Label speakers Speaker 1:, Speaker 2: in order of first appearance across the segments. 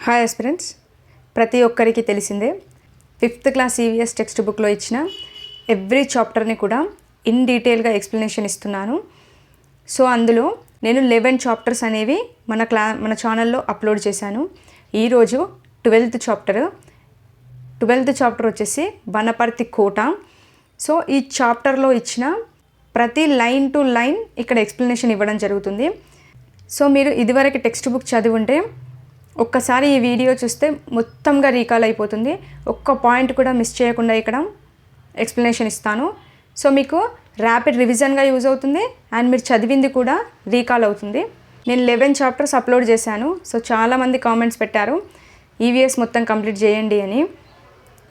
Speaker 1: Hi aspirants, ప్రతి ఒక్కరికి తెలిసిందే 5th క్లాస్ ఈవీఎస్ టెక్స్ట్ బుక్లో ఇచ్చిన ఎవ్రీ చాప్టర్ని కూడా ఇన్ డీటెయిల్గా ఎక్స్ప్లెనేషన్ ఇస్తున్నాను. సో అందులో నేను 11 చాప్టర్స్ అనేవి మన ఛానల్లో అప్లోడ్ చేశాను. ఈరోజు 12th చాప్టర్ వచ్చేసి వనపర్తి కోట. సో ఈ చాప్టర్లో ఇచ్చిన ప్రతి లైన్ టు లైన్ ఇక్కడ ఎక్స్ప్లెనేషన్ ఇవ్వడం జరుగుతుంది. సో మీరు ఇదివరకు టెక్స్ట్ బుక్ చదివి ఉంటే ఒక్కసారి ఈ వీడియో చూస్తే మొత్తంగా రీకాల్ అయిపోతుంది. ఒక్క పాయింట్ కూడా మిస్ చేయకుండా ఇక్కడ ఎక్స్ప్లెనేషన్ ఇస్తాను. సో మీకు ర్యాపిడ్ రివిజన్గా యూజ్ అవుతుంది అండ్ మీరు చదివింది కూడా రీకాల్ అవుతుంది. నేను 11 చాప్టర్స్ అప్లోడ్ చేశాను. సో చాలామంది కామెంట్స్ పెట్టారు ఈవీఎస్ మొత్తం కంప్లీట్ చేయండి అని.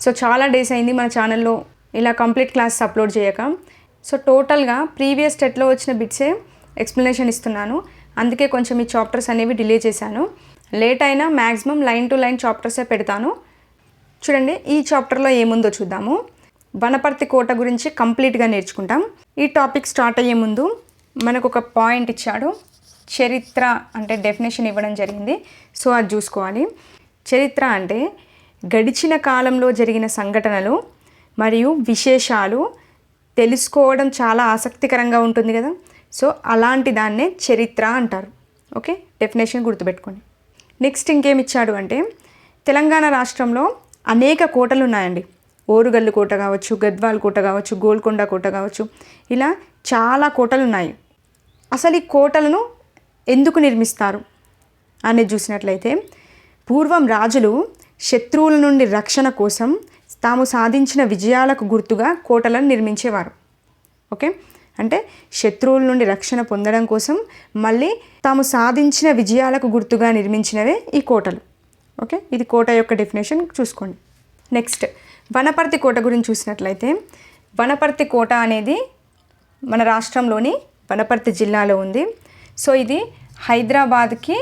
Speaker 1: సో చాలా డేస్ అయింది మన ఛానల్లో ఇలా కంప్లీట్ క్లాస్ అప్లోడ్ చేయక. సో టోటల్గా ప్రీవియస్ టెట్లో వచ్చిన బిట్సే ఎక్స్ప్లెనేషన్ ఇస్తున్నాను. అందుకే కొంచెం ఈ చాప్టర్స్ అనేవి డిలే చేశాను. లేట్ అయినా మ్యాక్సిమం లైన్ టు లైన్ చాప్టర్సే పెడతాను. చూడండి, ఈ చాప్టర్లో ఏముందో చూద్దాము. వనపర్తి కోట గురించి కంప్లీట్గా నేర్చుకుంటాం. ఈ టాపిక్ స్టార్ట్ అయ్యే ముందు మనకు ఒక పాయింట్ ఇచ్చాడు. చరిత్ర అంటే డెఫినేషన్ ఇవ్వడం జరిగింది. సో అది చూసుకోవాలి. చరిత్ర అంటే గడిచిన కాలంలో జరిగిన సంఘటనలు మరియు విశేషాలు తెలుసుకోవడం చాలా ఆసక్తికరంగా ఉంటుంది కదా. సో అలాంటి దాన్నే చరిత్ర అంటారు. ఓకే, డెఫినేషన్ గుర్తుపెట్టుకోండి. నెక్స్ట్ ఇంకేమి ఇచ్చాడు అంటే తెలంగాణ రాష్ట్రంలో అనేక కోటలు ఉన్నాయండి. ఓరుగల్లు కోట కావచ్చు, గద్వాల్ కోట కావచ్చు, గోల్కొండ కోట కావచ్చు, ఇలా చాలా కోటలు ఉన్నాయి. అసలు ఈ కోటలను ఎందుకు నిర్మిస్తారు అనేది చూసినట్లయితే పూర్వం రాజులు శత్రువుల నుండి రక్షణ కోసం తాము సాధించిన విజయాలకు గుర్తుగా కోటలను నిర్మించేవారు. ఓకే, అంటే శత్రువుల నుండి రక్షణ పొందడం కోసం మళ్ళీ తాము సాధించిన విజయాలకు గుర్తుగా నిర్మించినవే ఈ కోటలు. ఓకే, ఇది కోట యొక్క డెఫినేషన్ చూసుకోండి. నెక్స్ట్ వనపర్తి కోట గురించి చూసినట్లయితే వనపర్తి కోట అనేది మన రాష్ట్రంలోని వనపర్తి జిల్లాలో ఉంది. సో ఇది హైదరాబాద్కి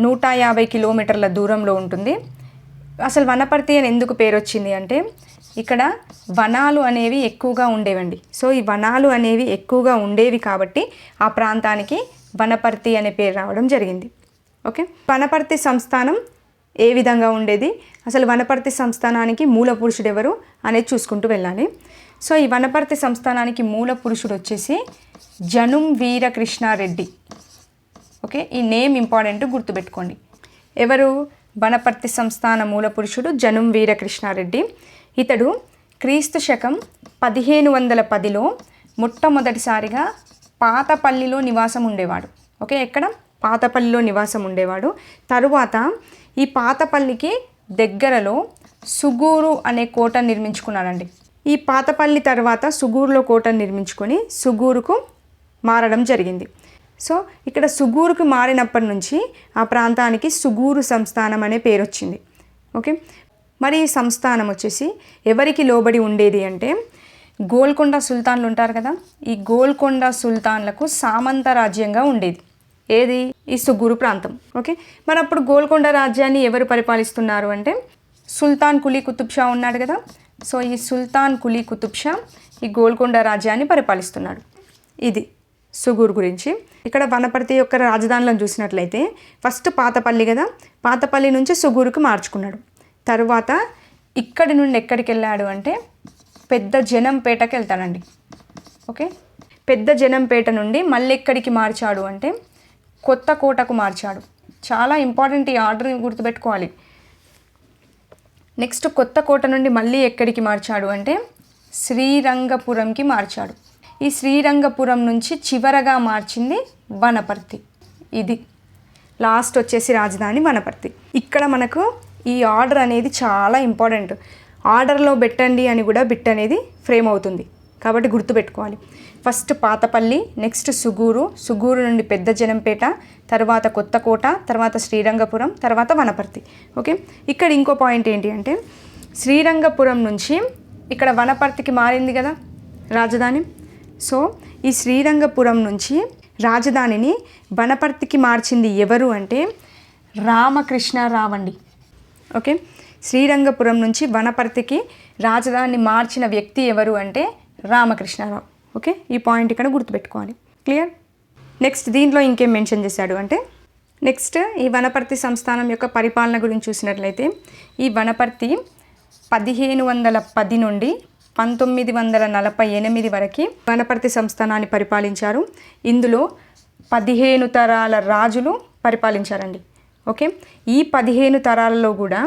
Speaker 1: 150 కిలోమీటర్ల దూరంలో ఉంటుంది. అసలు వనపర్తి అని ఎందుకు పేరు వచ్చింది అంటే ఇక్కడ వనాలు అనేవి ఎక్కువగా ఉండేవండి. సో ఈ వనాలు అనేవి ఎక్కువగా ఉండేవి కాబట్టి ఆ ప్రాంతానికి వనపర్తి అనే పేరు రావడం జరిగింది. ఓకే, వనపర్తి సంస్థానం ఏ విధంగా ఉండేది, అసలు వనపర్తి సంస్థానానికి మూల పురుషుడు ఎవరు అనేది చూసుకుంటూ వెళ్ళాలి. సో ఈ వనపర్తి సంస్థానానికి మూల పురుషుడు వచ్చేసి జనుం వీరకృష్ణారెడ్డి. ఓకే, ఈ నేమ్ ఇంపార్టెంట్, గుర్తుపెట్టుకోండి. ఎవరు? వనపర్తి సంస్థాన మూల పురుషుడు జనుం వీరకృష్ణారెడ్డి. ఇతడు క్రీస్తు శకం 1510లో మొట్టమొదటిసారిగా పాతపల్లిలో నివాసం ఉండేవాడు. ఓకే, ఎక్కడ? పాతపల్లిలో నివాసం ఉండేవాడు. తరువాత ఈ పాతపల్లికి దగ్గరలో సుగూరు అనే కోట నిర్మించుకున్నాడండి. ఈ పాతపల్లి తర్వాత సుగూరులో కోట నిర్మించుకొని సుగూరుకు మారడం జరిగింది. సో ఇక్కడ సుగూరుకు మారినప్పటి నుంచి ఆ ప్రాంతానికి సుగూరు సంస్థానం అనే పేరు వచ్చింది. ఓకే, మరి ఈ సంస్థానం వచ్చేసి ఎవరికి లోబడి ఉండేది అంటే గోల్కొండ సుల్తాన్లు ఉంటారు కదా, ఈ గోల్కొండ సుల్తాన్లకు సామంత రాజ్యంగా ఉండేది. ఏది? ఈ సుగూరు ప్రాంతం. ఓకే, మరి అప్పుడు గోల్కొండ రాజ్యాన్ని ఎవరు పరిపాలిస్తున్నారు అంటే సుల్తాన్ కులీ కుతుబ్ షా ఉన్నాడు కదా. సో ఈ సుల్తాన్ కులీ కుతుబ్ షా ఈ గోల్కొండ రాజ్యాన్ని పరిపాలిస్తున్నాడు. ఇది సుగూరు గురించి. ఇక్కడ వనపర్తి యొక్క రాజధానులను చూసినట్లయితే ఫస్ట్ పాతపల్లి కదా, పాతపల్లి నుంచి సుగూరుకు మార్చుకున్నాడు. తర్వాత ఇక్కడి నుండి ఎక్కడికి వెళ్ళాడు అంటే పెద్ద జనంపేటకి వెళ్తాడండి. ఓకే, పెద్ద జనంపేట నుండి మళ్ళీ ఎక్కడికి మార్చాడు అంటే కొత్త కోటకు మార్చాడు. చాలా ఇంపార్టెంట్, ఈ ఆర్డర్ గుర్తుపెట్టుకోవాలి. నెక్స్ట్ కొత్త కోట నుండి మళ్ళీ ఎక్కడికి మార్చాడు అంటే శ్రీరంగపురంకి మార్చాడు. ఈ శ్రీరంగపురం నుంచి చివరగా మార్చింది వనపర్తి. ఇది లాస్ట్ వచ్చేసి రాజధాని వనపర్తి. ఇక్కడ మనకు ఈ ఆర్డర్ అనేది చాలా ఇంపార్టెంట్. ఆర్డర్లో పెట్టండి అని కూడా బిట్ అనేది ఫ్రేమ్ అవుతుంది కాబట్టి గుర్తుపెట్టుకోవాలి. ఫస్ట్ పాతపల్లి, నెక్స్ట్ సుగూరు, సుగూరు నుండి పెద్ద జనంపేట, తర్వాత కొత్త కోట, తర్వాత శ్రీరంగపురం, తర్వాత వనపర్తి. ఓకే, ఇక్కడ ఇంకో పాయింట్ ఏంటి అంటే శ్రీరంగపురం నుంచి ఇక్కడ వనపర్తికి మారింది కదా రాజధాని. సో ఈ శ్రీరంగపురం నుంచి రాజధానిని వనపర్తికి మార్చింది ఎవరు అంటే రామకృష్ణరావు అండి. ఓకే, శ్రీరంగపురం నుంచి వనపర్తికి రాజధానిని మార్చిన వ్యక్తి ఎవరు అంటే రామకృష్ణరావు. ఓకే, ఈ పాయింట్ ఇక్కడ గుర్తుపెట్టుకోవాలి. క్లియర్? నెక్స్ట్ దీంట్లో ఇంకేం మెన్షన్ చేశాడు అంటే నెక్స్ట్ ఈ వనపర్తి సంస్థానం యొక్క పరిపాలన గురించి చూసినట్లయితే ఈ వనపర్తి 1510 నుండి 1948 వరకు వనపర్తి సంస్థానాన్ని పరిపాలించారు. ఇందులో 15 తరాల రాజులు పరిపాలించారండి. ఓకే, ఈ 15 తరాలలో కూడా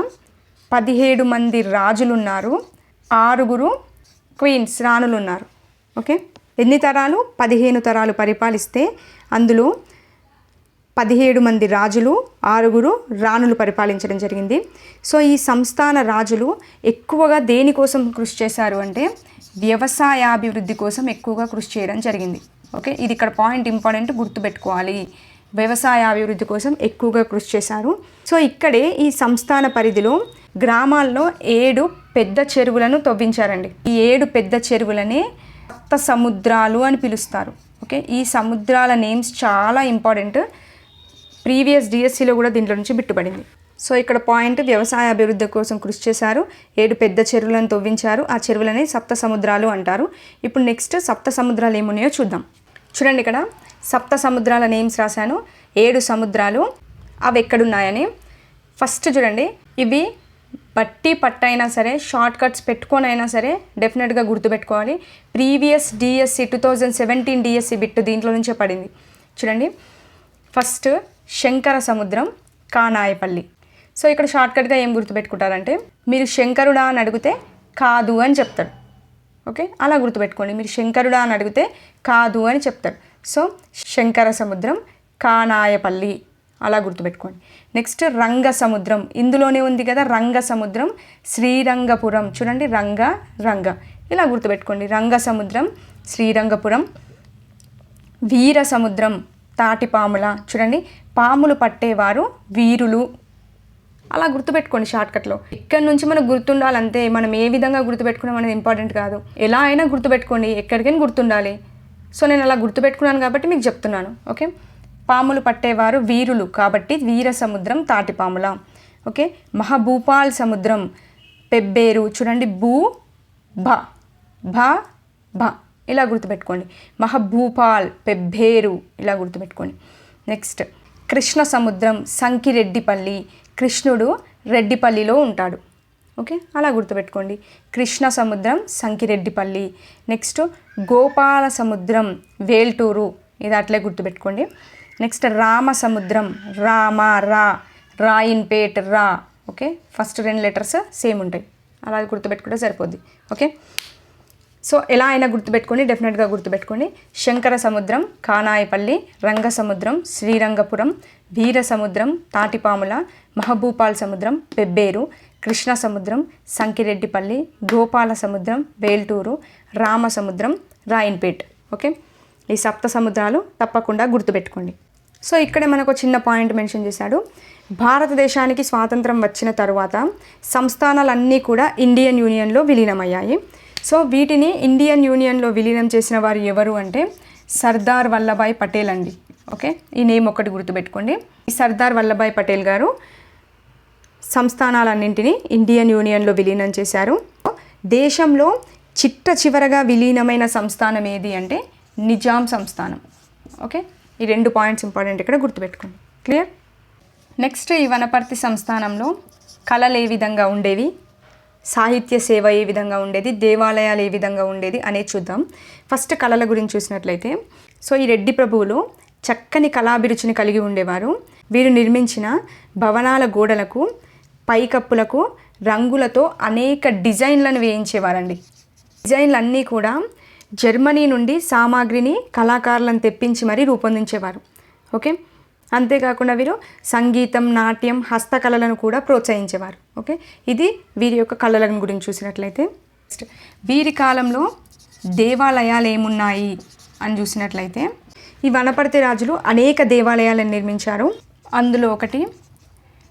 Speaker 1: 17 మంది రాజులు ఉన్నారు, 6 క్వీన్స్ రాణులు ఉన్నారు. ఓకే, ఎన్ని తరాలు? 15 తరాలు పరిపాలిస్తే అందులో 17 మంది రాజులు, 6 రాణులు పరిపాలించడం జరిగింది. సో ఈ సంస్థాన రాజులు ఎక్కువగా దేనికోసం కృషి చేశారు అంటే వ్యవసాయాభివృద్ధి కోసం ఎక్కువగా కృషి చేయడం జరిగింది. ఓకే, ఇది ఇక్కడ పాయింట్ ఇంపార్టెంట్, గుర్తుపెట్టుకోవాలి. వ్యవసాయాభివృద్ధి కోసం ఎక్కువగా కృషి చేశారు. సో ఇక్కడే ఈ సంస్థాన పరిధిలో గ్రామాల్లో 7 పెద్ద చెరువులను తవ్వించారండి. ఈ 7 పెద్ద చెరువులనే సప్త సముద్రాలు అని పిలుస్తారు. ఓకే, ఈ సముద్రాల నేమ్స్ చాలా ఇంపార్టెంట్. ప్రీవియస్ డిఎస్సిలో కూడా దీంట్లో నుంచి బిట్టుపడింది. సో ఇక్కడ పాయింట్ వ్యవసాయ అభివృద్ధి కోసం కృషి చేశారు, 7 పెద్ద చెరువులను తవ్వించారు, ఆ చెరువులని సప్త సముద్రాలు అంటారు. ఇప్పుడు నెక్స్ట్ సప్త సముద్రాలు ఏమున్నాయో చూద్దాం. చూడండి, ఇక్కడ సప్త సముద్రాల నేమ్స్ రాశాను, 7 సముద్రాలు, అవి ఎక్కడున్నాయని. ఫస్ట్ చూడండి, ఇవి బట్టి పట్టైనా సరే షార్ట్ కట్స్ పెట్టుకొనైనా సరే డెఫినెట్గా గుర్తుపెట్టుకోవాలి. ప్రీవియస్ డిఎస్సి 2017 డిఎస్సి బిట్ దీంట్లో నుంచే పడింది. చూడండి, ఫస్ట్ శంకర సముద్రం, కానాయపల్లి. సో ఇక్కడ షార్ట్కట్గా ఏం గుర్తుపెట్టుకుంటారంటే మీరు శంకరుడా అని అడిగితే కాదు అని చెప్తాడు. ఓకే, అలా గుర్తుపెట్టుకోండి. మీరు శంకరుడా అని అడిగితే కాదు అని చెప్తాడు. సో శంకర సముద్రం, కానాయపల్లి అలా గుర్తుపెట్టుకోండి. నెక్స్ట్ రంగ సముద్రం, ఇందులోనే ఉంది కదా రంగ సముద్రం, శ్రీరంగపురం. చూడండి, రంగ ఇలా గుర్తుపెట్టుకోండి. రంగ సముద్రం, శ్రీరంగపురం. వీర సముద్రం, తాటిపాముల. చూడండి, పాములు పట్టేవారు వీరులు, అలా గుర్తుపెట్టుకోండి షార్ట్కట్లో. ఇక్కడ నుంచి మనకు గుర్తుండాలంతే. మనం ఏ విధంగా గుర్తుపెట్టుకున్నాం అనేది ఇంపార్టెంట్ కాదు, ఎలా అయినా గుర్తుపెట్టుకోండి, ఎక్కడికైనా గుర్తుండాలి. సో నేను అలా గుర్తుపెట్టుకున్నాను కాబట్టి మీకు చెప్తున్నాను. ఓకే, పాములు పట్టేవారు వీరులు కాబట్టి వీర సముద్రం, తాటిపాముల. ఓకే, మహభూపాల్ సముద్రం, పెబ్బేరు. చూడండి, భ ఇలా గుర్తుపెట్టుకోండి. మహభూపాల్, పెబ్బేరు ఇలా గుర్తుపెట్టుకోండి. నెక్స్ట్ కృష్ణ సముద్రం, సంకిరెడ్డిపల్లి. కృష్ణుడు రెడ్డిపల్లిలో ఉంటాడు. ఓకే, అలా గుర్తుపెట్టుకోండి. కృష్ణ సముద్రం, సంకిరెడ్డిపల్లి. నెక్స్ట్ గోపాల సముద్రం, వేల్టూరు. ఇది అట్లే గుర్తుపెట్టుకోండి. నెక్స్ట్ రామ సముద్రం, రాయిన్పేట్, రా. ఓకే, ఫస్ట్ 2 లెటర్స్ సేమ్ ఉంటాయి, అలా గుర్తుపెట్టుకుంటే సరిపోద్ది. ఓకే, సో ఎలా అయినా గుర్తుపెట్టుకోండి, డెఫినెట్గా గుర్తుపెట్టుకోండి. శంకర సముద్రం, కానాయపల్లి, రంగ సముద్రం, శ్రీరంగపురం, వీర సముద్రం, తాటిపాముల, మహబూపాల్ సముద్రం, పెబ్బేరు, కృష్ణ సముద్రం, సంకిరెడ్డిపల్లి, గోపాల సముద్రం, వేల్టూరు, రామ సముద్రం, రాయన్పేట్. ఓకే, ఈ సప్త సముద్రాలు తప్పకుండా గుర్తుపెట్టుకోండి. సో ఇక్కడే మనకు చిన్న పాయింట్ మెన్షన్ చేశాడు. భారతదేశానికి స్వాతంత్రం వచ్చిన తర్వాత సంస్థానాలన్నీ కూడా ఇండియన్ యూనియన్లో విలీనమయ్యాయి. సో వీటిని ఇండియన్ యూనియన్లో విలీనం చేసిన వారు ఎవరు అంటే సర్దార్ వల్లభాయ్ పటేల్ అండి. ఓకే, ఈ నేమ్ ఒకటి గుర్తుపెట్టుకోండి. ఈ సర్దార్ వల్లభాయ్ పటేల్ గారు సంస్థానాలన్నింటినీ ఇండియన్ యూనియన్లో విలీనం చేశారు. దేశంలో చివరగా విలీనమైన సంస్థానం ఏది అంటే నిజాం సంస్థానం. ఓకే, ఈ 2 పాయింట్స్ ఇంపార్టెంట్, ఇక్కడ గుర్తుపెట్టుకోండి. క్లియర్? నెక్స్ట్ ఈ వనపర్తి సంస్థానంలో కళలు ఏ విధంగా ఉండేవి, సాహిత్య సేవ ఏ విధంగా ఉండేది, దేవాలయాలు ఏ విధంగా ఉండేది అనేది చూద్దాం. ఫస్ట్ కళల గురించి చూసినట్లయితే, సో ఈ రెడ్డి ప్రభువులు చక్కని కళాభిరుచిని కలిగి ఉండేవారు. వీరు నిర్మించిన భవనాల గోడలకు, పైకప్పులకు రంగులతో అనేక డిజైన్లను వేయించేవారండి. డిజైన్లు అన్నీ కూడా జర్మనీ నుండి సామాగ్రిని, కళాకారులను తెప్పించి మరీ రూపొందించేవారు. ఓకే, అంతేకాకుండా వీరు సంగీతం, నాట్యం, హస్తకళలను కూడా ప్రోత్సహించేవారు. ఓకే, ఇది వీరి యొక్క కళలను గురించి చూసినట్లయితే. వీరి కాలంలో దేవాలయాలు ఏమున్నాయి అని చూసినట్లయితే ఈ వనపర్తి రాజులు అనేక దేవాలయాలను నిర్మించారు. అందులో ఒకటి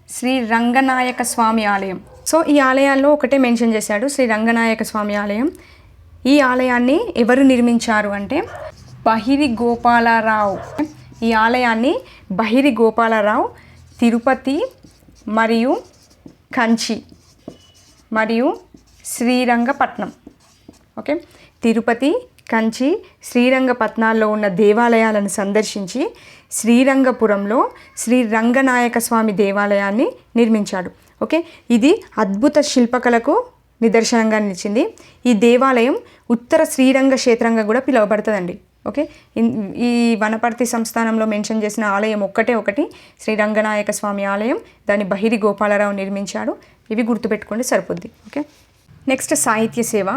Speaker 1: శ్రీ రంగనాయక స్వామి ఆలయం. సో ఈ ఆలయాల్లో ఒకటే మెన్షన్ చేశాడు, శ్రీ రంగనాయక స్వామి ఆలయం. ఈ ఆలయాన్ని ఎవరు నిర్మించారు అంటే బహిరి గోపాలరావు. ఈ ఆలయాన్ని బహిరి గోపాలరావు తిరుపతి మరియు కంచి మరియు శ్రీరంగపట్నం. ఓకే, తిరుపతి, కంచి, శ్రీరంగపట్నాల్లో ఉన్న దేవాలయాలను సందర్శించి శ్రీరంగపురంలో శ్రీ రంగనాయక స్వామి దేవాలయాన్ని నిర్మించాడు. ఓకే, ఇది అద్భుత శిల్పకళకు నిదర్శనంగా నిలిచింది. ఈ దేవాలయం ఉత్తర శ్రీరంగ క్షేత్రంగా కూడా పిలువబడుతుందండి. ఓకే, ఈ వనపర్తి సంస్థానంలో మెన్షన్ చేసిన ఆలయం ఒకటి శ్రీ రంగనాయక స్వామి ఆలయం. దాన్ని బహిరి గోపాలరావు నిర్మించాడు. ఇవి గుర్తుపెట్టుకోండి సరిపోద్ది. ఓకే, నెక్స్ట్ సాహిత్య సేవ.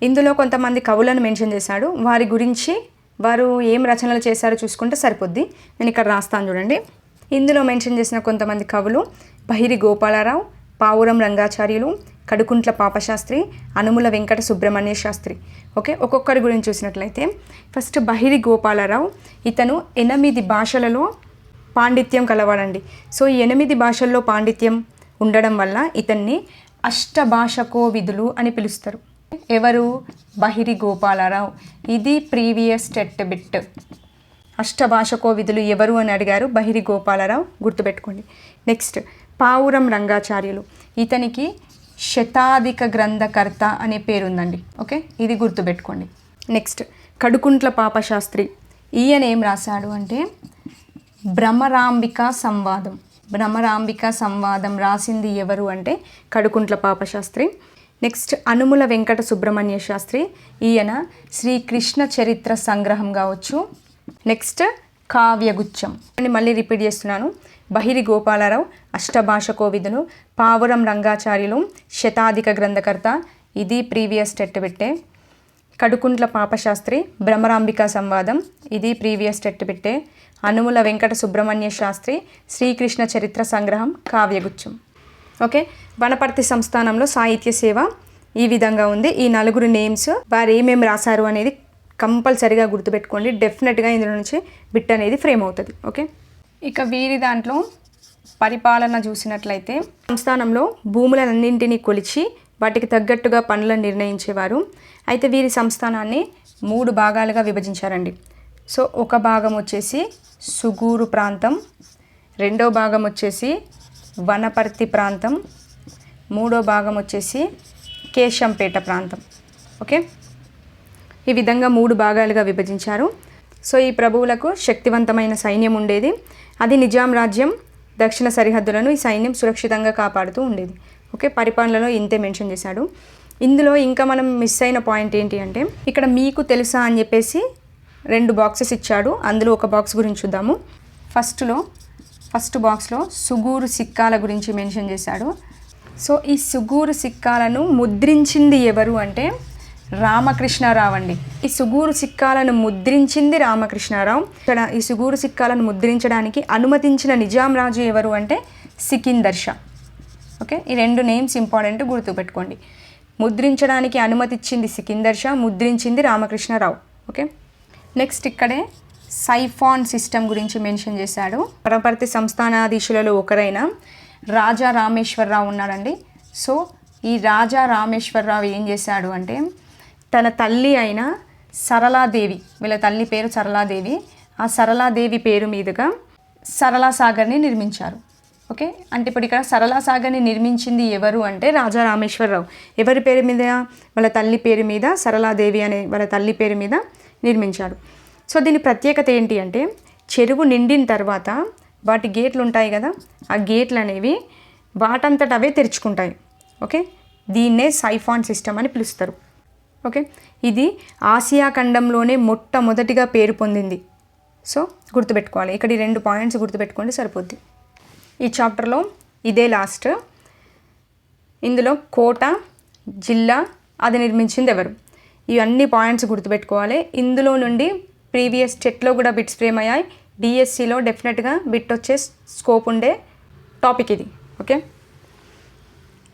Speaker 1: ఇందులో కొంతమంది కవులను మెన్షన్ చేశాడు. వారి గురించి వారు ఏం రచనలు చేశారో చూసుకుంటే సరిపోద్ది. నేను ఇక్కడ రాస్తాను చూడండి. ఇందులో మెన్షన్ చేసిన కొంతమంది కవులు బహిరి గోపాలరావు, పావురం రంగాచార్యులు, కడుకుంట్ల పాపశాస్త్రి, అనుముల వెంకట సుబ్రహ్మణ్య శాస్త్రి. ఓకే, ఒక్కొక్కరి గురించి చూసినట్లయితే ఫస్ట్ బహిరి గోపాలరావు. ఇతను 8 భాషలలో పాండిత్యం కలవాడండి. సో ఈ 8 భాషల్లో పాండిత్యం ఉండడం వల్ల ఇతన్ని అష్టభాషకోవిదులు అని పిలుస్తారు. ఎవరు? బహిరి గోపాలరావు. ఇది ప్రీవియస్ టెట్ బిట్. అష్టభాషకోవిదులు ఎవరు అని అడిగారు. బహిరి గోపాలరావు, గుర్తుపెట్టుకోండి. నెక్స్ట్ పావురం రంగాచార్యులు. ఇతనికి శతాధిక గ్రంథకర్త అనే పేరుందండి. ఓకే, ఇది గుర్తుపెట్టుకోండి. నెక్స్ట్ కడుకుంట్ల పాపశాస్త్రి. ఈయన ఏం రాశాడు అంటే భ్రమరాంబికా సంవాదం. భ్రమరాంబికా సంవాదం రాసింది ఎవరు అంటే కడుకుంట్ల పాపశాస్త్రి. నెక్స్ట్ అనుముల వెంకట సుబ్రహ్మణ్య శాస్త్రి. ఈయన శ్రీకృష్ణ చరిత్ర సంగ్రహం కావచ్చు. నెక్స్ట్ కావ్యగుచ్చం అని మళ్ళీ రిపీట్ చేస్తున్నాను. బహిరి గోపాలరావు అష్టభాషకోవిదులు, పావురం రంగాచార్యులు శతాధిక గ్రంథకర్త. ఇది ప్రీవియస్ టెట్ పెట్టే. కడుకుంట్ల పాపశాస్త్రి భ్రమరాంబికా సంవాదం. ఇది ప్రీవియస్ టెట్ పెట్టే. అనుముల వెంకట సుబ్రహ్మణ్య శాస్త్రి శ్రీకృష్ణ చరిత్ర సంగ్రహం కావ్యగుచ్చం. ఓకే, వనపర్తి సంస్థానంలో సాహిత్య సేవ ఈ విధంగా ఉంది. ఈ 4 నేమ్స్ వారు ఏమేమి రాశారు అనేది కంపల్సరీగా గుర్తుపెట్టుకోండి. డెఫినెట్గా ఇందులో నుంచి బిట్ అనేది ఫ్రేమ్ అవుతుంది. ఓకే, ఇక వీరి దాంట్లో పరిపాలన చూసినట్లయితే సంస్థానంలో భూములన్నింటినీ కొలిచి వాటికి తగ్గట్టుగా పనులను నిర్ణయించేవారు. అయితే వీరి సంస్థానాన్ని 3 భాగాలుగా విభజించారండి. సో ఒక భాగం వచ్చేసి సుగూరు ప్రాంతం, రెండో భాగం వచ్చేసి వనపర్తి ప్రాంతం, మూడో భాగం వచ్చేసి కేశంపేట ప్రాంతం. ఓకే, ఈ విధంగా 3 భాగాలుగా విభజించారు. సో ఈ ప్రభువులకు శక్తివంతమైన సైన్యం ఉండేది. అది నిజాం రాజ్యం దక్షిణ సరిహద్దులను ఈ సైన్యం సురక్షితంగా కాపాడుతూ ఉండేది. ఓకే, పరిపాలనలో ఇంతే మెన్షన్ చేశాడు. ఇందులో ఇంకా మనం మిస్ అయిన పాయింట్ ఏంటి అంటే ఇక్కడ మీకు తెలుసా అని చెప్పేసి 2 బాక్సెస్ ఇచ్చాడు. అందులో ఒక బాక్స్ గురించి చూద్దాము. ఫస్ట్ బాక్స్లో సుగూరు సిక్కాల గురించి మెన్షన్ చేశాడు. సో ఈ సుగూరు సిక్కాలను ముద్రించింది ఎవరు అంటే రామకృష్ణారావు అండి. ఈ సుగూరు సిక్కాలను ముద్రించింది రామకృష్ణారావు. ఇక్కడ ఈ సుగూరు సిక్కాలను ముద్రించడానికి అనుమతించిన నిజాం రాజు ఎవరు అంటే సికిందర్ షా. ఓకే, ఈ 2 నేమ్స్ ఇంపార్టెంట్, గుర్తుపెట్టుకోండి. ముద్రించడానికి అనుమతిచ్చింది సికిందర్ షా, ముద్రించింది రామకృష్ణారావు. ఓకే, నెక్స్ట్ ఇక్కడే సైఫాన్ సిస్టమ్ గురించి మెన్షన్ చేశాడు. వనపర్తి సంస్థానాధీశులలో ఒకరైన రాజా రామేశ్వరరావు ఉన్నాడండి. సో ఈ రాజా రామేశ్వరరావు ఏం చేశాడు అంటే తన తల్లి అయిన సరళాదేవి, వీళ్ళ తల్లి పేరు సరళాదేవి, ఆ సరళాదేవి పేరు మీదుగా సరళా సాగర్ని నిర్మించారు. ఓకే, అంటే ఇప్పుడు ఇక్కడ సరళా సాగర్ని నిర్మించింది ఎవరు అంటే రాజా రామేశ్వరరావు. ఎవరి పేరు మీద? వాళ్ళ తల్లి పేరు మీద, సరళాదేవి అనే వాళ్ళ తల్లి పేరు మీద నిర్మించాడు. సో దీని ప్రత్యేకత ఏంటి అంటే చెరువు నిండిన తర్వాత వాటి గేట్లు ఉంటాయి కదా, ఆ గేట్లు అనేవి వాటంతట అవే తెరుచుకుంటాయి. ఓకే, దీన్నే సైఫాన్ సిస్టమ్ అని పిలుస్తారు. ఓకే, ఇది ఆసియా ఖండంలోనే మొట్టమొదటిగా పేరు పొందింది. సో గుర్తుపెట్టుకోవాలి. ఇక్కడ ఈ 2 పాయింట్స్ గుర్తుపెట్టుకోండి సరిపోద్ది. ఈ చాప్టర్లో ఇదే లాస్ట్. ఇందులో కోట, జిల్లా, అది నిర్మించింది ఎవరు, ఇవన్నీ పాయింట్స్ గుర్తుపెట్టుకోవాలి. ఇందులో నుండి ప్రీవియస్ టెట్లో కూడా బిట్స్ ఫ్రేమ్ అయ్యాయి. డిఎస్సిలో డెఫినెట్గా బిట్ వచ్చే స్కోప్ ఉండే టాపిక్ ఇది. ఓకే,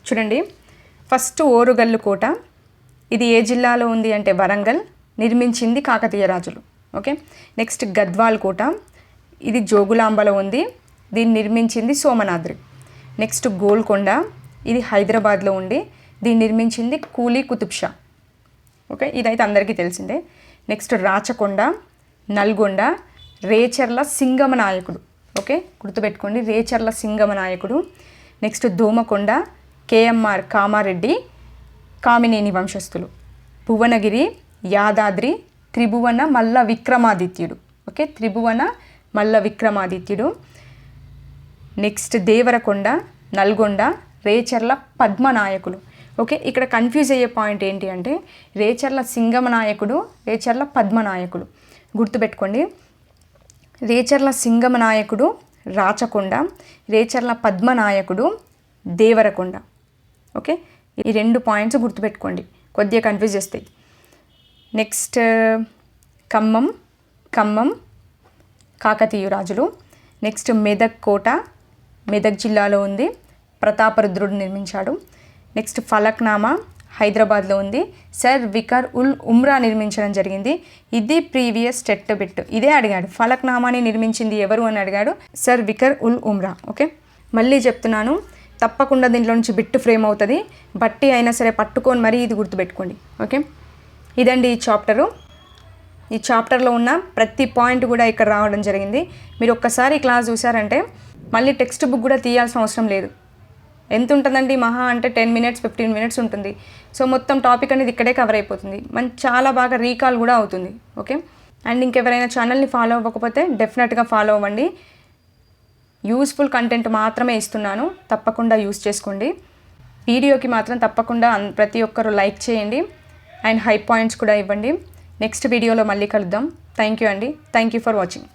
Speaker 1: చూడండి. ఫస్ట్ ఓరుగల్లు కోట. ఇది ఏ జిల్లాలో ఉంది అంటే వరంగల్. నిర్మించింది కాకతీయ రాజులు. ఓకే, నెక్స్ట్ గద్వాల్ కోట. ఇది జోగులాంబలో ఉంది. దీన్ని నిర్మించింది సోమనాద్రి. నెక్స్ట్ గోల్కొండ. ఇది హైదరాబాద్లో ఉంది. దీన్ని నిర్మించింది కూలీ కుతుబ్ షా. ఓకే, ఇదైతే అందరికీ తెలిసిందే. నెక్స్ట్ రాచకొండ, నల్గొండ, రేచర్ల సింగమ నాయకుడు. ఓకే, గుర్తుపెట్టుకోండి, రేచర్ల సింగమ నాయకుడు. నెక్స్ట్ దోమకొండ, కేఎంఆర్ కామారెడ్డి, కామినేని వంశస్థులు. భువనగిరి, యాదాద్రి, త్రిభువన మల్ల విక్రమాదిత్యుడు. ఓకే, త్రిభువన మల్ల విక్రమాదిత్యుడు. నెక్స్ట్ దేవరకొండ, నల్గొండ, రేచర్ల పద్మనాయకులు. ఓకే, ఇక్కడ కన్ఫ్యూజ్ అయ్యే పాయింట్ ఏంటి అంటే రేచర్ల సింగమనాయకుడు, రేచర్ల పద్మనాయకుడు. గుర్తుపెట్టుకోండి, రేచర్ల సింగమనాయకుడు రాచకొండ, రేచర్ల పద్మనాయకుడు దేవరకొండ. ఓకే, ఈ 2 పాయింట్స్ గుర్తుపెట్టుకోండి, కొద్దిగా కన్ఫ్యూజ్ చేస్తాయి. నెక్స్ట్ ఖమ్మం కాకతీయ రాజులు. నెక్స్ట్ మెదక్ కోట, మెదక్ జిల్లాలో ఉంది, ప్రతాపరుద్రుడు నిర్మించాడు. నెక్స్ట్ ఫలక్నామా హైదరాబాద్లో ఉంది, సర్ వికర్ ఉల్ ఉమ్రా నిర్మించడం జరిగింది. ఇది ప్రీవియస్ టెట్ బిట్, ఇదే అడిగాడు, ఫలక్నామాని నిర్మించింది ఎవరు అని అడిగాడు, సర్ వికర్ ఉల్ ఉమ్రా. ఓకే, మళ్ళీ చెప్తున్నాను, తప్పకుండా దీంట్లో నుంచి బిట్ ఫ్రేమ్ అవుతుంది, బట్టి అయినా సరే పట్టుకొని మరీ ఇది గుర్తుపెట్టుకోండి. ఓకే, ఇదండి ఈ చాప్టరు. ఈ చాప్టర్లో ఉన్న ప్రతి పాయింట్ కూడా ఇక్కడ రావడం జరిగింది. మీరు ఒక్కసారి క్లాస్ చూసారంటే మళ్ళీ టెక్స్ట్ బుక్ కూడా తీయాల్సిన అవసరం లేదు. ఎంత ఉంటుందండి, మహా అంటే 10 minutes 15 minutes ఉంటుంది. సో మొత్తం టాపిక్ అనేది ఇక్కడే కవర్ అయిపోతుంది, చాలా బాగా రీకాల్ కూడా అవుతుంది. ఓకే, అండ్ ఇంకెవరైనా ఛానల్ని ఫాలో అవ్వకపోతే డెఫినెట్గా ఫాలో అవ్వండి. యూస్ఫుల్ కంటెంట్ మాత్రమే ఇస్తున్నాను, తప్పకుండా యూస్ చేసుకోండి. వీడియోకి మాత్రం తప్పకుండా ప్రతి ఒక్కరు లైక్ చేయండి అండ్ హై పాయింట్స్ కూడా ఇవ్వండి. నెక్స్ట్ వీడియోలో మళ్ళీ కలుద్దాం. థ్యాంక్ యూ అండి, థ్యాంక్ యూ ఫర్ వాచింగ్.